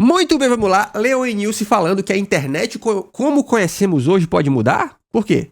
Muito bem, vamos lá. Leon e Nilce falando que a internet, como conhecemos hoje, pode mudar? Por quê?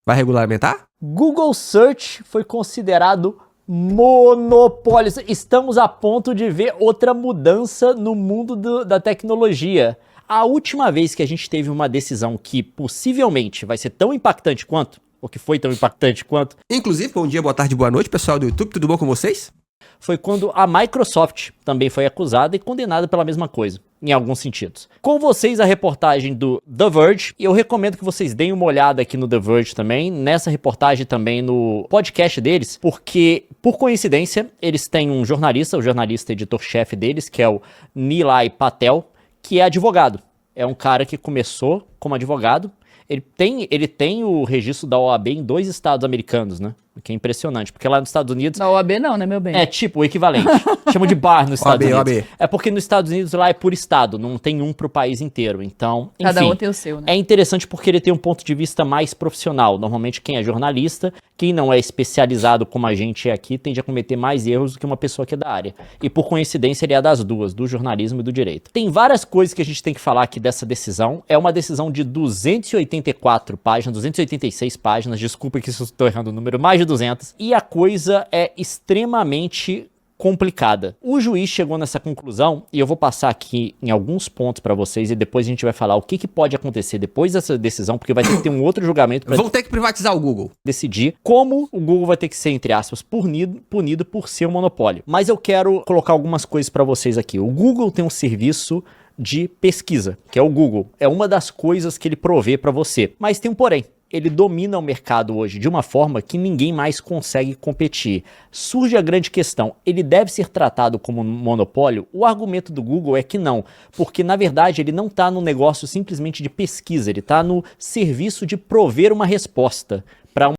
Vai regulamentar? Google Search foi considerado monopólio. Estamos a ponto de ver outra mudança no mundo da tecnologia. A última vez que a gente teve uma decisão que possivelmente vai ser tão impactante quanto, ou que foi tão impactante quanto... Inclusive, bom dia, boa tarde, boa noite, pessoal do YouTube, tudo bom com vocês? Foi quando a Microsoft também foi acusada e condenada pela mesma coisa, em alguns sentidos. Com vocês a reportagem do The Verge, e eu recomendo que vocês deem uma olhada aqui no The Verge também, nessa reportagem também no podcast deles, porque, por coincidência, eles têm um jornalista, o jornalista editor-chefe deles, que é o Nilay Patel, que é advogado. É um cara que começou como advogado. Ele tem o registro da OAB em 2 estados americanos, né? O que é impressionante, porque lá nos Estados Unidos... Na OAB não, né, meu bem? É tipo o equivalente. Chama de bar nos Estados Unidos. OAB. É porque nos Estados Unidos lá é por estado, não tem um pro país inteiro. Então, enfim, Cada um tem o seu, né? É interessante porque ele tem um ponto de vista mais profissional. Normalmente quem é jornalista, quem não é especializado como a gente é aqui, tende a cometer mais erros do que uma pessoa que é da área. E por coincidência ele é das duas, do jornalismo e do direito. Tem várias coisas que a gente tem que falar aqui dessa decisão. É uma decisão de 284 páginas, 286 páginas, desculpa que se eu estou errando o número, mais de 200. E a coisa é extremamente complicada. O juiz chegou nessa conclusão, e eu vou passar aqui em alguns pontos para vocês, e depois a gente vai falar o que pode acontecer depois dessa decisão, porque vai ter que ter um outro julgamento para Vão ter que privatizar o Google. decidir como o Google vai ter que ser, entre aspas, punido por ser um monopólio. Mas eu quero colocar algumas coisas para vocês aqui. O Google tem um serviço de pesquisa, que é o Google. É uma das coisas que ele provê para você. Mas tem um porém. Ele domina o mercado hoje de uma forma que ninguém mais consegue competir. Surge a grande questão, ele deve ser tratado como um monopólio? O argumento do Google é que não, porque na verdade ele não está no negócio simplesmente de pesquisa, ele está no serviço de prover uma resposta para um...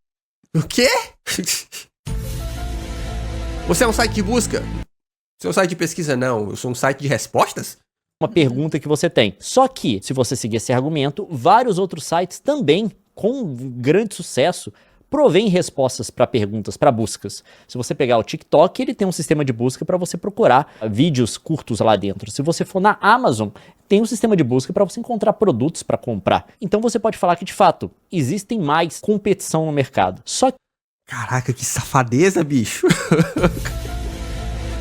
O quê? Você é um site de busca? Você é um site de pesquisa? Não, eu sou um site de respostas? uma pergunta que você tem. Só que, se você seguir esse argumento, vários outros sites também, com grande sucesso, provém respostas para perguntas, para buscas. Se você pegar o TikTok, ele tem um sistema de busca para você procurar vídeos curtos lá dentro. Se você for na Amazon, tem um sistema de busca para você encontrar produtos para comprar. Então você pode falar que, de fato, existem mais competição no mercado. Só que... Caraca, que safadeza, bicho.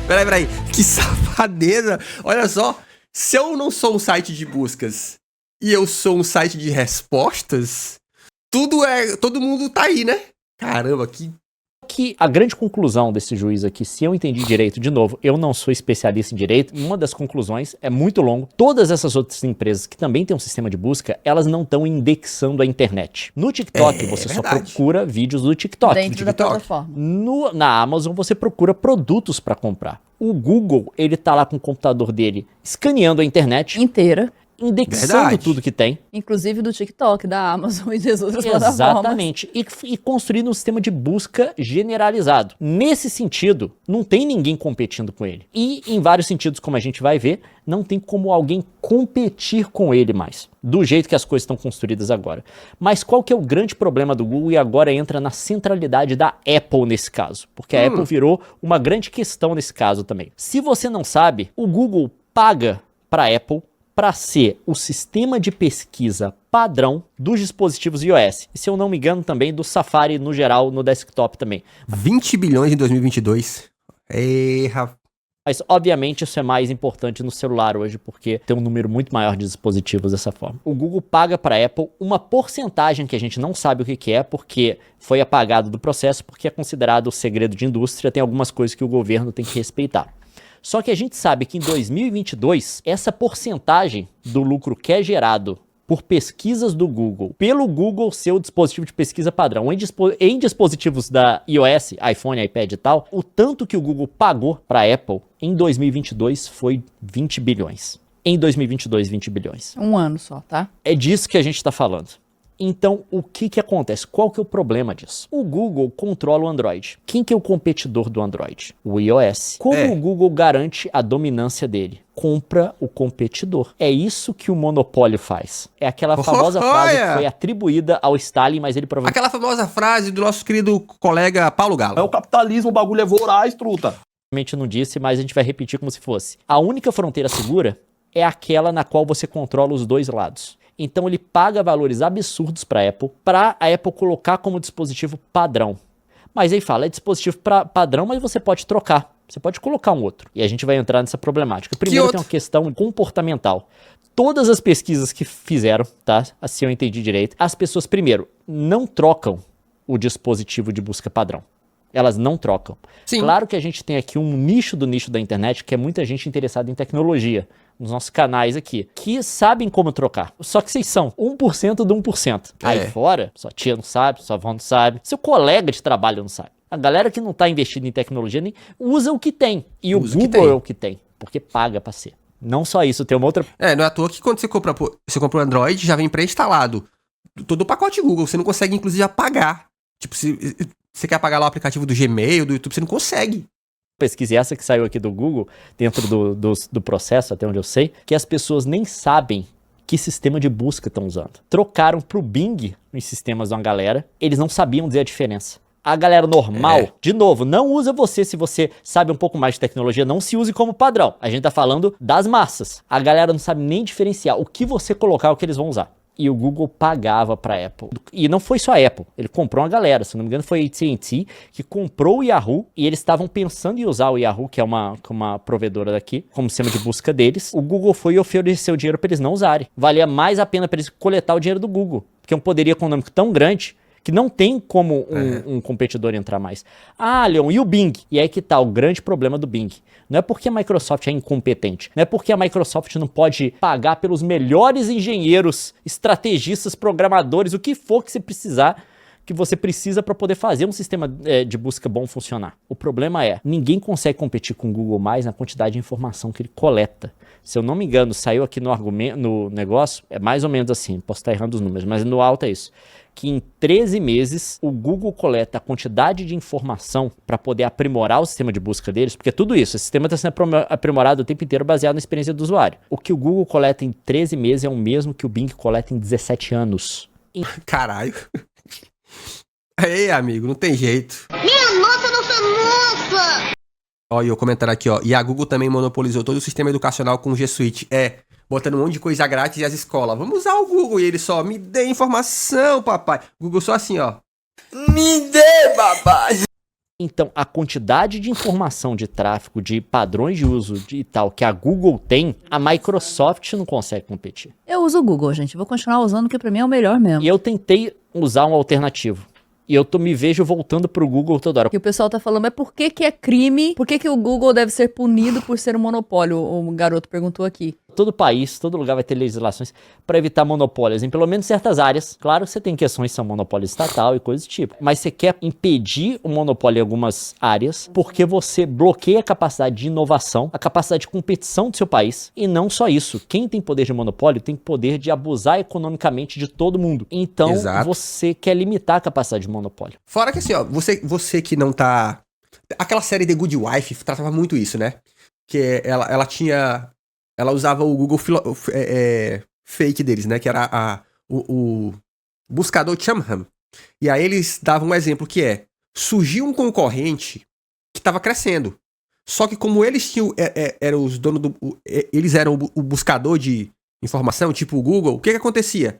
Peraí. Que safadeza. Olha só, se eu não sou um site de buscas e eu sou um site de respostas... Todo mundo tá aí, né? Caramba, que a grande conclusão desse juiz aqui, se eu entendi direito, de novo, eu não sou especialista em direito, uma das conclusões é muito longo. Todas essas outras empresas que também têm um sistema de busca, elas não estão indexando a internet. No TikTok, você só procura vídeos do TikTok. Dentro da plataforma. Na Amazon, você procura produtos para comprar. O Google, ele tá lá com o computador dele escaneando a internet inteira, indexando tudo que tem. Inclusive do TikTok, da Amazon e das outras plataformas. Exatamente. E construindo um sistema de busca generalizado. Nesse sentido, não tem ninguém competindo com ele. E em vários sentidos, como a gente vai ver, não tem como alguém competir com ele mais. Do jeito que as coisas estão construídas agora. Mas qual que é o grande problema do Google? E agora entra na centralidade da Apple nesse caso. Porque a Apple virou uma grande questão nesse caso também. Se você não sabe, o Google paga para a Apple para ser o sistema de pesquisa padrão dos dispositivos iOS. E se eu não me engano também do Safari no geral, no desktop também. 20 bilhões em 2022. Mas obviamente isso é mais importante no celular hoje, porque tem um número muito maior de dispositivos dessa forma. O Google paga para a Apple uma porcentagem que a gente não sabe o que é, porque foi apagado do processo, porque é considerado segredo de indústria, tem algumas coisas que o governo tem que respeitar. Só que a gente sabe que em 2022, essa porcentagem do lucro que é gerado por pesquisas do Google, pelo Google ser o dispositivo de pesquisa padrão, em dispositivos da iOS, iPhone, iPad e tal, o tanto que o Google pagou para a Apple em 2022 foi 20 bilhões. Em 2022, 20 bilhões. Um ano só, tá? É disso que a gente está falando. Então, o que acontece? Qual que é o problema disso? O Google controla o Android. Quem que é o competidor do Android? O iOS. Como o Google garante a dominância dele? Compra o competidor. É isso que o monopólio faz. É aquela famosa frase que foi atribuída ao Stalin, mas ele provavelmente... Aquela famosa frase do nosso querido colega Paulo Galo. É o capitalismo, o bagulho é voraz, truta. Não disse, mas a gente vai repetir como se fosse. A única fronteira segura é aquela na qual você controla os dois lados. Então ele paga valores absurdos para a Apple colocar como dispositivo padrão. Mas aí fala, é dispositivo padrão, mas você pode trocar. Você pode colocar um outro. E a gente vai entrar nessa problemática. Primeiro tem uma questão comportamental. Todas as pesquisas que fizeram, tá? Assim eu entendi direito. As pessoas, primeiro, não trocam o dispositivo de busca padrão. Elas não trocam. Sim. Claro que a gente tem aqui um nicho do nicho da internet, que é muita gente interessada em tecnologia, nos nossos canais aqui, que sabem como trocar. Só que vocês são 1% do 1%. Aí fora, sua tia não sabe, sua avó não sabe, seu colega de trabalho não sabe. A galera que não tá investindo em tecnologia nem usa o que tem. E o Google é o que tem, porque paga pra ser. Não só isso, tem uma outra... Não é à toa que quando você compra o Android, já vem pré-instalado todo o pacote Google. Você não consegue, inclusive, apagar. Tipo, se você quer apagar lá o aplicativo do Gmail, do YouTube, você não consegue. Pesquisa essa que saiu aqui do Google, dentro do processo, até onde eu sei, que as pessoas nem sabem que sistema de busca estão usando. Trocaram pro Bing nos sistemas de uma galera, eles não sabiam dizer a diferença. A galera normal, de novo, não usa você se você sabe um pouco mais de tecnologia, não se use como padrão. A gente tá falando das massas. A galera não sabe nem diferenciar o que você colocar, o que eles vão usar. E o Google pagava pra Apple. E não foi só a Apple, ele comprou uma galera, se não me engano foi a AT&T, que comprou o Yahoo, e eles estavam pensando em usar o Yahoo, que é uma provedora daqui, como sistema de busca deles. O Google foi e ofereceu dinheiro pra eles não usarem. Valia mais a pena pra eles coletar o dinheiro do Google, porque é um poderio econômico tão grande que não tem como um competidor entrar mais. Ah, Leon, e o Bing? E aí que tá o grande problema do Bing. Não é porque a Microsoft é incompetente. Não é porque a Microsoft não pode pagar pelos melhores engenheiros, estrategistas, programadores, o que for que você precisar, que você precisa para poder fazer um sistema de busca bom funcionar. O problema é, ninguém consegue competir com o Google mais na quantidade de informação que ele coleta. Se eu não me engano, saiu aqui no negócio, é mais ou menos assim, posso estar errando os números, mas no alto é isso. Que em 13 meses o Google coleta a quantidade de informação para poder aprimorar o sistema de busca deles, porque tudo isso, o sistema está sendo aprimorado o tempo inteiro baseado na experiência do usuário. O que o Google coleta em 13 meses é o mesmo que o Bing coleta em 17 anos. Caralho. Aí, amigo, não tem jeito. Minha nossa! Ó, e o comentário aqui, ó. E a Google também monopolizou todo o sistema educacional com o G Suite. Botando um monte de coisa grátis e as escolas. Vamos usar o Google. E ele só, me dê informação, papai. Google só assim, ó. Me dê, papai. Então, a quantidade de informação de tráfego, de padrões de uso e tal, que a Google tem, a Microsoft não consegue competir. Eu uso o Google, gente. Vou continuar usando, porque pra mim é o melhor mesmo. E eu tentei usar um alternativo. E eu me vejo voltando pro Google toda hora. E o pessoal tá falando, mas por que é crime? Por que o Google deve ser punido por ser um monopólio? O garoto perguntou aqui. Todo país, todo lugar vai ter legislações para evitar monopólios, em pelo menos certas áreas. Claro que você tem questões que são monopólio estatal e coisas do tipo. Mas você quer impedir o monopólio em algumas áreas porque você bloqueia a capacidade de inovação, a capacidade de competição do seu país. E não só isso. Quem tem poder de monopólio tem poder de abusar economicamente de todo mundo. Então, você quer limitar a capacidade de monopólio. Fora que assim, ó, você que não tá... Aquela série The Good Wife tratava muito isso, né? Que ela tinha... Ela usava o Google fake deles, né? Que era o buscador Chamham. E aí eles davam um exemplo que surgiu um concorrente que estava crescendo. Só que como eles tinham, eram os donos eles eram o buscador de informação, tipo o Google, o que acontecia?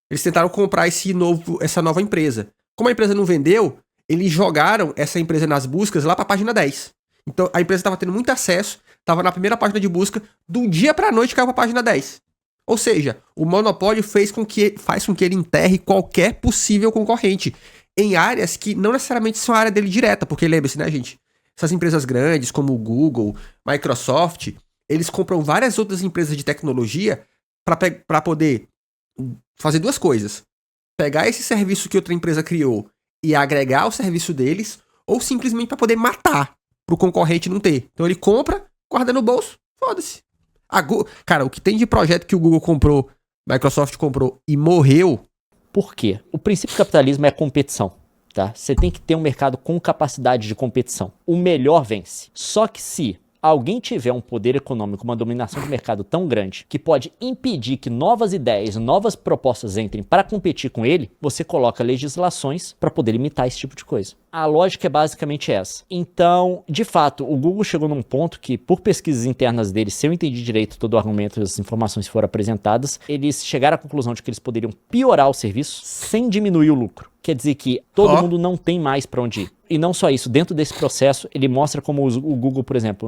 Eles tentaram comprar essa nova empresa. Como a empresa não vendeu, eles jogaram essa empresa nas buscas lá para a página 10. Então a empresa estava tendo muito acesso, estava na primeira página de busca, do dia para a noite caiu para a página 10. Ou seja, o monopólio faz com que ele enterre qualquer possível concorrente em áreas que não necessariamente são a área dele direta, porque lembre-se, né, gente? Essas empresas grandes como o Google, Microsoft, eles compram várias outras empresas de tecnologia para poder fazer duas coisas. Pegar esse serviço que outra empresa criou e agregar ao serviço deles, ou simplesmente para poder matar, para o concorrente não ter. Então ele compra, guarda no bolso, foda-se. Cara, o que tem de projeto que o Google comprou, Microsoft comprou e morreu... Por quê? O princípio do capitalismo é a competição, tá? Você tem que ter um mercado com capacidade de competição. O melhor vence. Só que se alguém tiver um poder econômico, uma dominação de mercado tão grande, que pode impedir que novas ideias, novas propostas entrem para competir com ele, você coloca legislações para poder limitar esse tipo de coisa. A lógica é basicamente essa. Então, de fato, o Google chegou num ponto que, por pesquisas internas deles, se eu entendi direito todo o argumento e as informações foram apresentadas, eles chegaram à conclusão de que eles poderiam piorar o serviço sem diminuir o lucro. Quer dizer que todo mundo não tem mais para onde ir. E não só isso, dentro desse processo, ele mostra como o Google, por exemplo,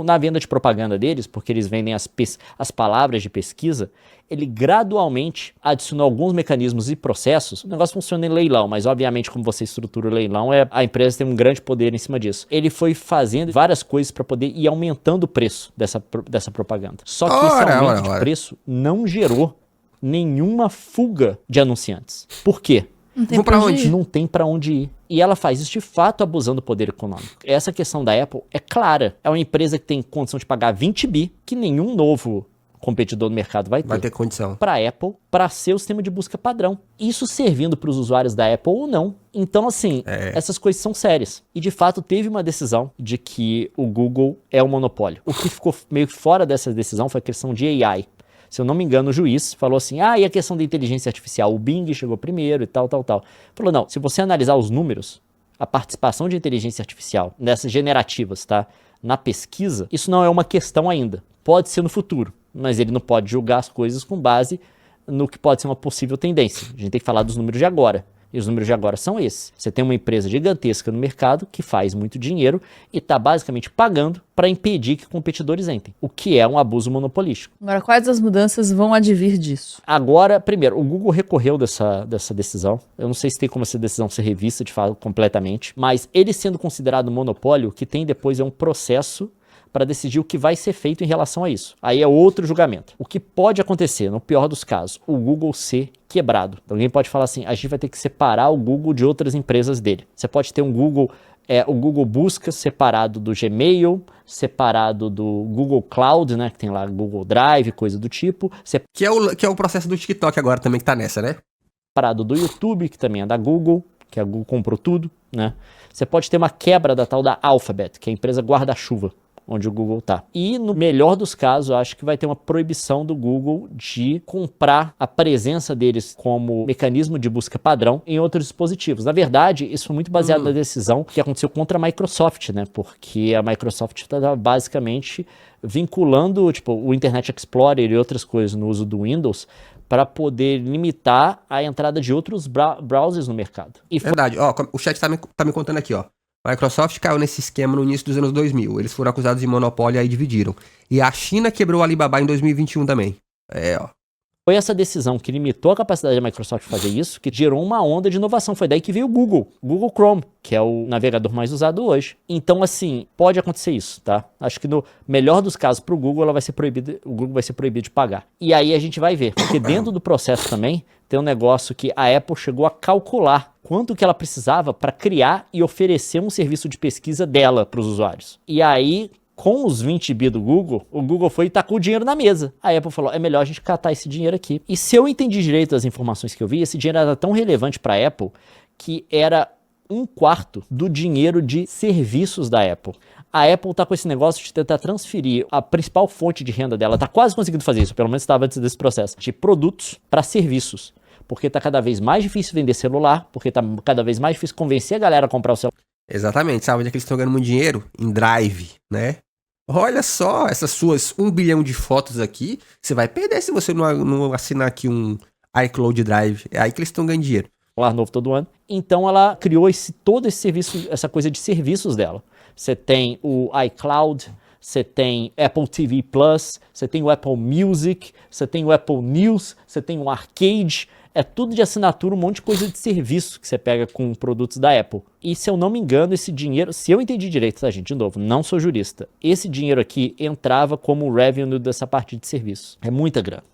na venda de propaganda deles, porque eles vendem as palavras de pesquisa, ele gradualmente adicionou alguns mecanismos e processos. O negócio funciona em leilão, mas obviamente como você estrutura o leilão, a empresa tem um grande poder em cima disso. Ele foi fazendo várias coisas para poder ir aumentando o preço dessa propaganda. Só que esse aumento de preço não gerou nenhuma fuga de anunciantes. Por quê? Vou pra onde? Não tem pra onde ir. E ela faz isso de fato abusando do poder econômico. Essa questão da Apple é clara. É uma empresa que tem condição de pagar 20 bi, que nenhum novo competidor no mercado vai ter. Vai ter condição. Para a Apple, para ser o sistema de busca padrão. Isso servindo para os usuários da Apple ou não. Então, assim, essas coisas são sérias. E, de fato, teve uma decisão de que o Google é um monopólio. O que ficou meio fora dessa decisão foi a questão de AI. Se eu não me engano, o juiz falou assim, e a questão da inteligência artificial, o Bing chegou primeiro e tal. Falou, não, se você analisar os números, a participação de inteligência artificial nessas generativas, tá, na pesquisa, isso não é uma questão ainda. Pode ser no futuro, mas ele não pode julgar as coisas com base no que pode ser uma possível tendência. A gente tem que falar dos números de agora. E os números de agora são esses. Você tem uma empresa gigantesca no mercado que faz muito dinheiro e está basicamente pagando para impedir que competidores entrem, o que é um abuso monopolístico. Agora, quais as mudanças vão advir disso? Agora, primeiro, o Google recorreu dessa decisão. Eu não sei se tem como essa decisão ser revista de fato completamente, mas ele sendo considerado monopólio, o que tem depois é um processo para decidir o que vai ser feito em relação a isso. Aí é outro julgamento. O que pode acontecer, no pior dos casos, o Google ser quebrado. Então, alguém pode falar assim, a gente vai ter que separar o Google de outras empresas dele. Você pode ter um Google, o Google Busca separado do Gmail, separado do Google Cloud, né, que tem lá Google Drive, coisa do tipo. Que é o processo do TikTok agora também que tá nessa, né? Separado do YouTube, que também é da Google, que a Google comprou tudo, né? Você pode ter uma quebra da tal da Alphabet, que é a empresa guarda-chuva, onde o Google tá. E no melhor dos casos, eu acho que vai ter uma proibição do Google de comprar a presença deles como mecanismo de busca padrão em outros dispositivos. Na verdade, isso foi muito baseado na decisão que aconteceu contra a Microsoft, né? Porque a Microsoft estava basicamente vinculando, o Internet Explorer e outras coisas no uso do Windows para poder limitar a entrada de outros browsers no mercado. E Verdade. Ó, o chat tá me contando aqui, ó. Microsoft caiu nesse esquema no início dos anos 2000. Eles foram acusados de monopólio e aí dividiram. E a China quebrou o Alibaba em 2021 também. Ó. Foi essa decisão que limitou a capacidade da Microsoft de fazer isso, que gerou uma onda de inovação. Foi daí que veio o Google Chrome, que é o navegador mais usado hoje. Então, assim, pode acontecer isso, tá? Acho que no melhor dos casos para o Google vai ser proibido de pagar. E aí a gente vai ver, porque dentro do processo também tem um negócio que a Apple chegou a calcular quanto que ela precisava para criar e oferecer um serviço de pesquisa dela para os usuários. E aí, com os 20 bi do Google, o Google foi e tacou o dinheiro na mesa. A Apple falou, é melhor a gente catar esse dinheiro aqui. E se eu entendi direito as informações que eu vi, esse dinheiro era tão relevante para a Apple que era 1/4 do dinheiro de serviços da Apple. A Apple tá com esse negócio de tentar transferir a principal fonte de renda dela, tá quase conseguindo fazer isso, pelo menos estava antes desse processo, de produtos para serviços. Porque tá cada vez mais difícil vender celular, porque tá cada vez mais difícil convencer a galera a comprar o celular. Exatamente. Sabe onde é que eles estão ganhando muito dinheiro? Em Drive, né? Olha só, essas suas 1 bilhão de fotos aqui, você vai perder se você não assinar aqui um iCloud Drive. É aí que eles estão ganhando dinheiro. Celular novo todo ano. Então ela criou todo esse serviço, essa coisa de serviços dela. Você tem o iCloud, você tem Apple TV Plus, você tem o Apple Music, você tem o Apple News, você tem o Arcade. É tudo de assinatura, um monte de coisa de serviço que você pega com produtos da Apple. E se eu não me engano, esse dinheiro, se eu entendi direito, tá gente, de novo, não sou jurista, esse dinheiro aqui entrava como revenue dessa parte de serviço. É muita grana.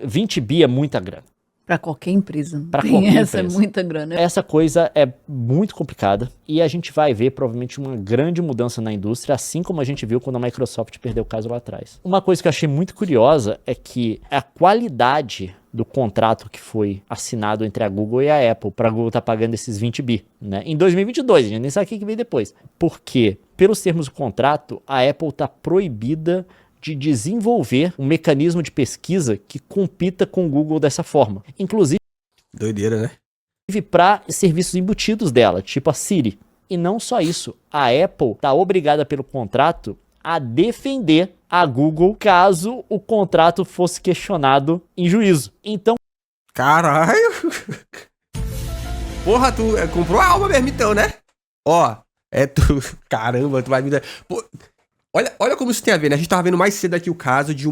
20 bi é muita grana. Pra qualquer empresa. Pra qualquer empresa. É muita grana. Essa coisa é muito complicada e a gente vai ver provavelmente uma grande mudança na indústria, assim como a gente viu quando a Microsoft perdeu o caso lá atrás. Uma coisa que eu achei muito curiosa é que a qualidade do contrato que foi assinado entre a Google e a Apple, para a Google estar pagando esses 20 bi, né? Em 2022, a gente nem sabe o que vem depois. Porque, pelos termos do contrato, a Apple está proibida de desenvolver um mecanismo de pesquisa que compita com o Google dessa forma. Inclusive, Doideira, né? para serviços embutidos dela, tipo a Siri. E não só isso, a Apple está obrigada pelo contrato a defender a Google caso o contrato fosse questionado em juízo. Então, Caralho! Porra, tu comprou a alma mesmo então, né? Ó, tu... Caramba, tu vai me dar... Pô, olha como isso tem a ver, né? A gente tava vendo mais cedo aqui o caso de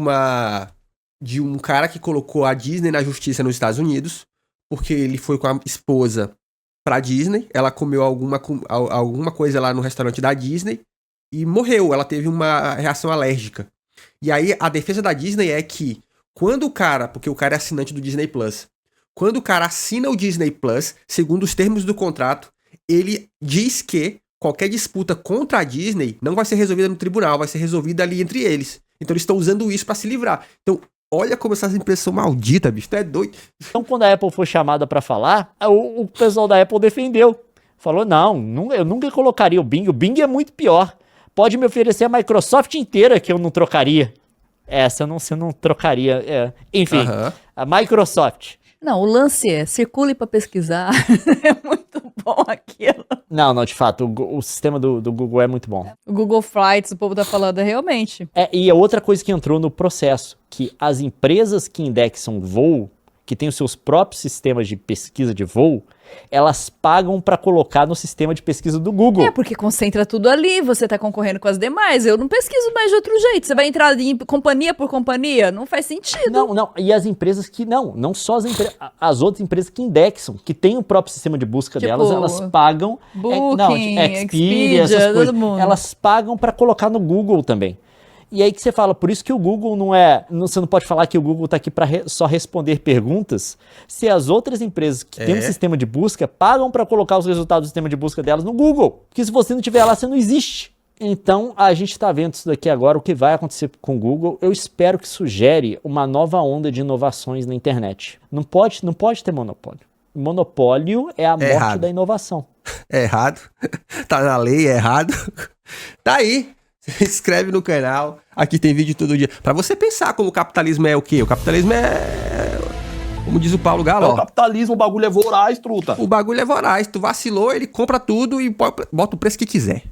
um cara que colocou a Disney na justiça nos Estados Unidos, porque ele foi com a esposa pra Disney, ela comeu alguma coisa lá no restaurante da Disney e morreu, ela teve uma reação alérgica. E aí a defesa da Disney é que quando o cara, porque o cara é assinante do Disney Plus, quando o cara assina o Disney Plus, segundo os termos do contrato, ele diz que qualquer disputa contra a Disney não vai ser resolvida no tribunal, vai ser resolvida ali entre eles. Então eles estão usando isso pra se livrar. Então, olha como essas empresas são malditas, bicho, tu é doido. então quando a Apple foi chamada para falar, o pessoal da Apple defendeu. Falou, não, eu nunca colocaria o Bing é muito pior. Pode me oferecer a Microsoft inteira que eu não trocaria. Essa você não trocaria. Enfim, a Microsoft. Não, o lance é, circule pra pesquisar. É muito bom aquilo. Não, de fato, o sistema do Google é muito bom. O Google Flights, o povo tá falando, é realmente. E é outra coisa que entrou no processo, que as empresas que indexam voo, que têm os seus próprios sistemas de pesquisa de voo, elas pagam para colocar no sistema de pesquisa do Google. Porque concentra tudo ali, você tá concorrendo com as demais. Eu não pesquiso mais de outro jeito. Você vai entrar em companhia por companhia? Não faz sentido. Não. E as empresas que não só as empresas, as outras empresas que indexam, que têm o próprio sistema de busca tipo, delas, elas pagam. Booking, Expedia, essas todo coisas. mundo. Elas pagam para colocar no Google também. E aí que você fala, por isso que o Google você não pode falar que o Google está aqui para só responder perguntas, se as outras empresas que têm um sistema de busca pagam para colocar os resultados do sistema de busca delas no Google. Porque se você não tiver lá, você não existe. Então, a gente está vendo isso daqui agora, o que vai acontecer com o Google. Eu espero que sugere uma nova onda de inovações na internet. Não pode ter monopólio. Monopólio é a morte da inovação. É errado. Tá na lei, é errado. Tá aí. Se inscreve no canal. Aqui tem vídeo todo dia. Pra você pensar como o capitalismo é o quê? O capitalismo é... Como diz o Paulo Galo. O capitalismo, o bagulho é voraz, truta. O bagulho é voraz. Tu vacilou, ele compra tudo e bota o preço que quiser.